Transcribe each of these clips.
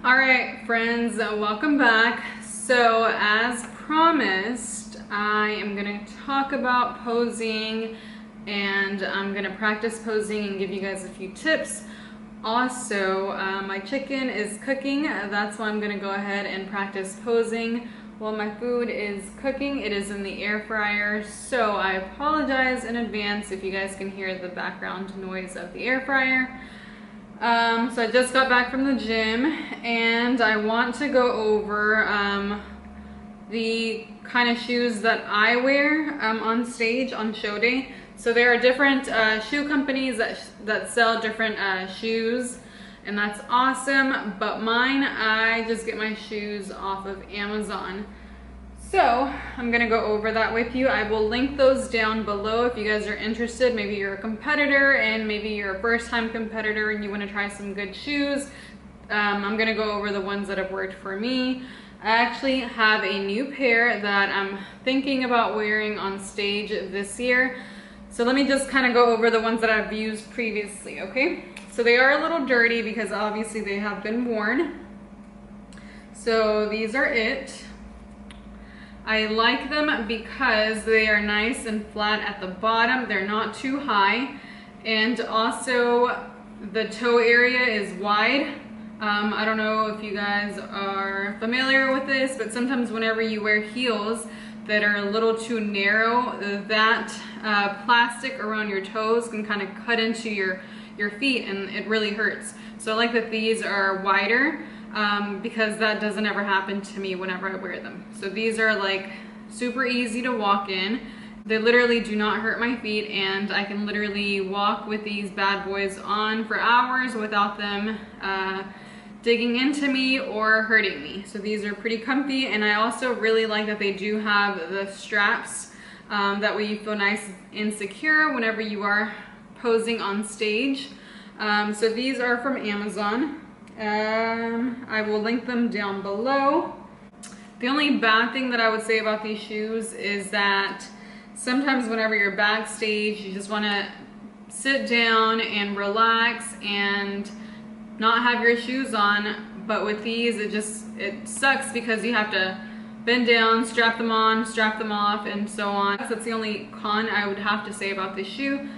All right, friends, welcome back. So as promised, I am gonna talk about posing and I'm gonna practice posing and give you guys a few tips. Also, my chicken is cooking. That's why I'm gonna go ahead and practice posing while my food is cooking. It is in the air fryer, so I apologize in advance if you guys can hear the background noise of the air fryer. So I just got back from the gym and I want to go over the kind of shoes that I wear on stage on show day. So there are different shoe companies that sell different shoes, and that's awesome, but mine, I just get my shoes off of Amazon. So I'm gonna go over that with you. I will link those down below if you guys are interested. Maybe you're a competitor and maybe you're a first-time competitor and you wanna try some good shoes. I'm gonna go over the ones that have worked for me. I actually have a new pair that I'm thinking about wearing on stage this year. So let me just kind of go over the ones that I've used previously, okay? So they are a little dirty because obviously they have been worn. So these are it. I like them because they are nice and flat at the bottom. They're not too high. And also the toe area is wide. I don't know if you guys are familiar with this, but sometimes whenever you wear heels that are a little too narrow, that plastic around your toes can kind of cut into your feet and it really hurts. So I like that these are wider. Because that doesn't ever happen to me whenever I wear them. So these are like super easy to walk in. They literally do not hurt my feet and I can literally walk with these bad boys on for hours without them digging into me or hurting me. So these are pretty comfy, and I also really like that they do have the straps. That way you feel nice and secure whenever you are posing on stage. So these are from Amazon. I will link them down below. The only bad thing that I would say about these shoes is that sometimes whenever you're backstage, you just want to sit down and relax and not have your shoes on. But with these, it sucks because you have to bend down, strap them on, strap them off, and so on. That's the only con I would have to say about this shoe.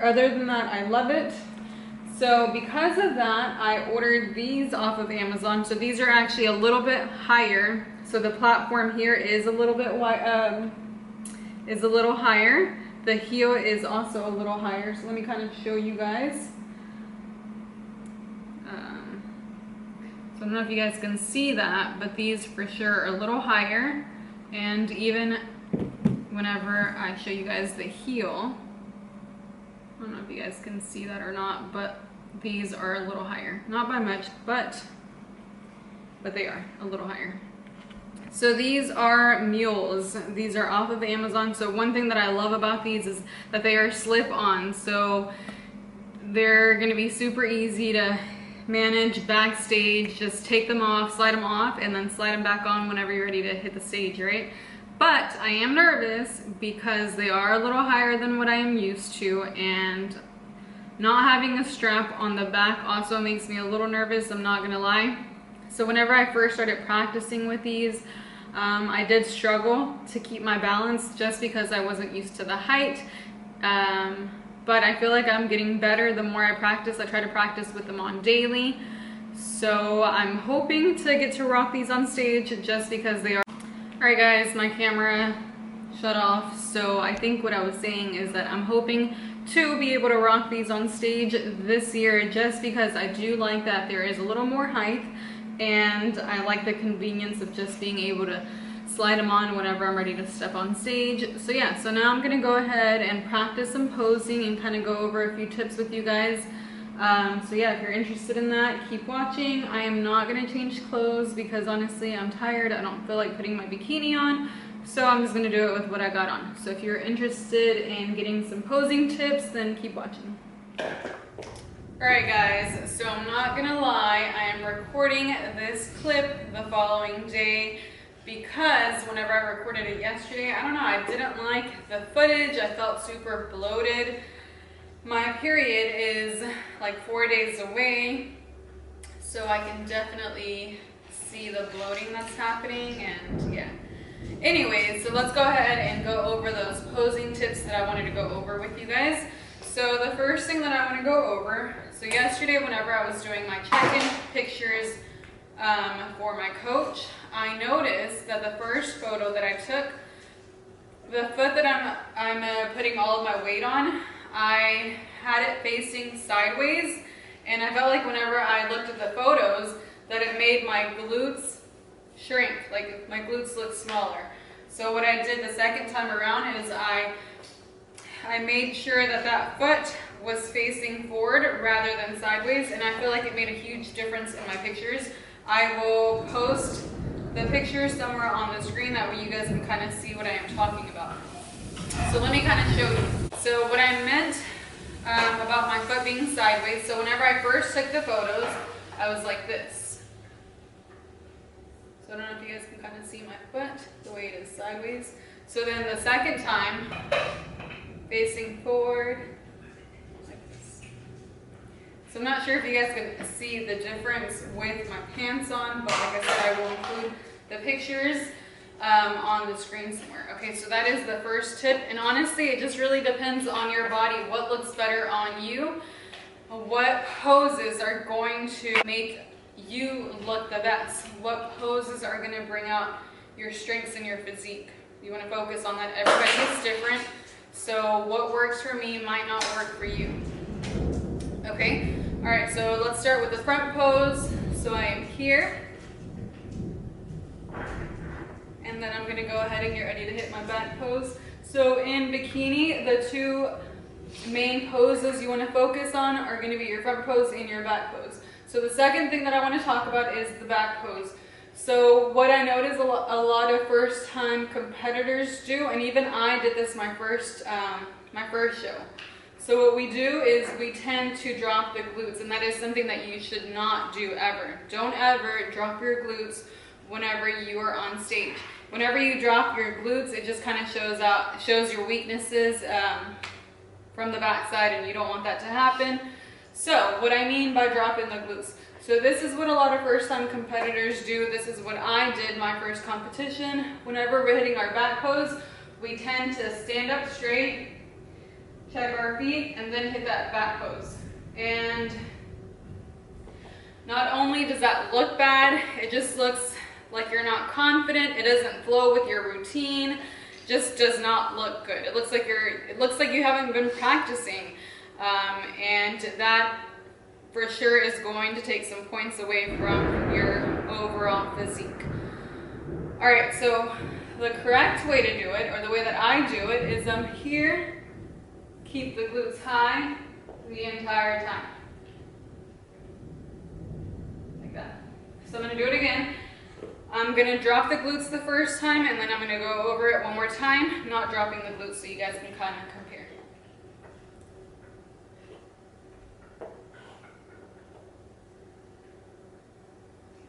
Other than that, I love it. So because of that, I ordered these off of Amazon. So these are actually a little bit higher. So the platform here is a little bit higher. The heel is also a little higher. So let me kind of show you guys. So I don't know if you guys can see that, but these for sure are a little higher. And even whenever I show you guys the heel, I don't know if you guys can see that or not, but these are a little higher. Not by much, but they are a little higher. So these are mules. These are off of Amazon. So one thing that I love about these is that they are slip-on. So they're gonna be super easy to manage backstage. Just take them off, slide them off, and then slide them back on whenever you're ready to hit the stage, right? But I am nervous because they are a little higher than what I am used to, and not having a strap on the back also makes me a little nervous, I'm not gonna lie. So whenever I first started practicing with these, I did struggle to keep my balance just because I wasn't used to the height. But I feel like I'm getting better the more I practice. I try to practice with them on daily. So I'm hoping to get to rock these on stage just because they are. Alright guys, my camera shut off, so I think what I was saying is that I'm hoping to be able to rock these on stage this year just because I do like that there is a little more height, and I like the convenience of just being able to slide them on whenever I'm ready to step on stage. So yeah, so now I'm gonna go ahead and practice some posing and kind of go over a few tips with you guys. So yeah, if you're interested in that, keep watching. I am not gonna change clothes because honestly I'm tired. I don't feel like putting my bikini on, so I'm just gonna do it with what I got on. So if you're interested in getting some posing tips, then keep watching. Alright guys, so I'm not gonna lie, I am recording this clip the following day because whenever I recorded it yesterday, I don't know, I didn't like the footage. I felt super bloated. My period is like 4 days away, So I can definitely see the bloating that's happening, and yeah. Anyways, so let's go ahead and go over those posing tips that I wanted to go over with you guys. So the first thing that I want to go over, so yesterday whenever I was doing my check-in pictures for my coach, I noticed that the first photo that I took, the foot that I'm putting all of my weight on, I had it facing sideways, and I felt like whenever I looked at the photos that it made my glutes shrink, like my glutes look smaller. So what I did the second time around is I made sure that that foot was facing forward rather than sideways, and I feel like it made a huge difference in my pictures. I will post the pictures somewhere on the screen, that way you guys can kind of see what I am talking about. So let me kind of show you. So what I meant about my foot being sideways, so whenever I first took the photos, I was like this. So I don't know if you guys can kind of see my foot, the way it is sideways. So then the second time, facing forward, like this. So I'm not sure if you guys can see the difference with my pants on, but like I said, I will include the pictures on the screen somewhere. Okay, so that is the first tip, and honestly, it just really depends on your body, what looks better on you, what poses are going to make you look the best, what poses are going to bring out your strengths and your physique. You want to focus on that. Everybody is different, so what works for me might not work for you. Okay, all right, so let's start with the front pose. So I am here, and then I'm going to go ahead and get ready to hit my back pose. So in bikini, the two main poses you want to focus on are going to be your front pose and your back pose. So the second thing that I want to talk about is the back pose. So what I noticed a lot of first-time competitors do, and even I did this my first show. So what we do is we tend to drop the glutes, and that is something that you should not do ever. Don't ever drop your glutes whenever you are on stage. Whenever you drop your glutes, it just kind of shows your weaknesses from the backside, and you don't want that to happen. So what I mean by dropping the glutes. So this is what a lot of first-time competitors do. This is what I did my first competition. Whenever we're hitting our back pose, we tend to stand up straight, check our feet, and then hit that back pose. And not only does that look bad, it just looks like you're not confident. It doesn't flow with your routine. Just does not look good. It looks like you haven't been practicing, and that for sure is going to take some points away from your overall physique. All right, so the correct way to do it, or the way that I do it, is I'm here, keep the glutes high the entire time, like that. So I'm going to do it again. I'm going to drop the glutes the first time, and then I'm going to go over it one more time, not dropping the glutes, so you guys can kind of compare.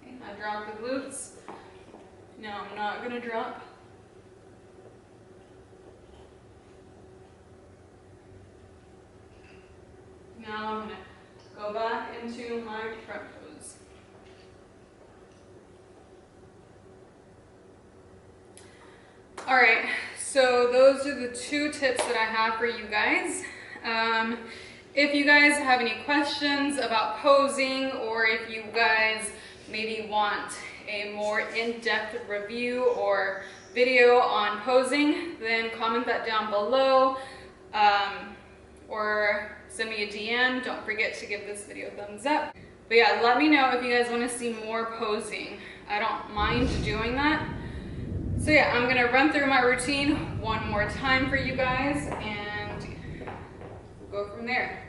Okay, I dropped the glutes. Now I'm not going to drop. Now I'm going to go back into my front pose. All right, so those are the two tips that I have for you guys. If you guys have any questions about posing, or if you guys maybe want a more in-depth review or video on posing, then comment that down below, or send me a DM. Don't forget to give this video a thumbs up. But yeah, let me know if you guys want to see more posing. I don't mind doing that. So yeah, I'm gonna run through my routine one more time for you guys, and we'll go from there.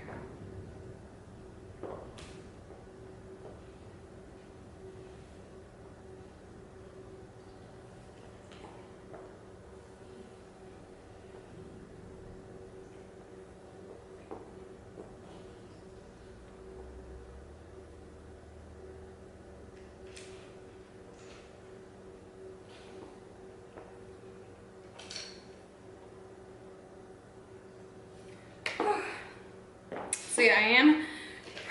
So yeah, I am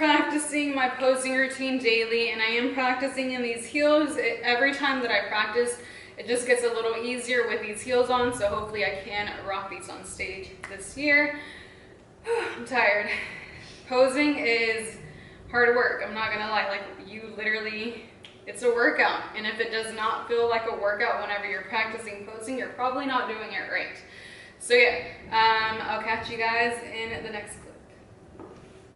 practicing my posing routine daily, and I am practicing in these heels. Every time that I practice, it just gets a little easier with these heels on, so hopefully I can rock these on stage this year. I'm tired. Posing is hard work, I'm not gonna lie. Like, you literally, it's a workout, and if it does not feel like a workout whenever you're practicing posing, you're probably not doing it right. So yeah, I'll catch you guys in the next clip.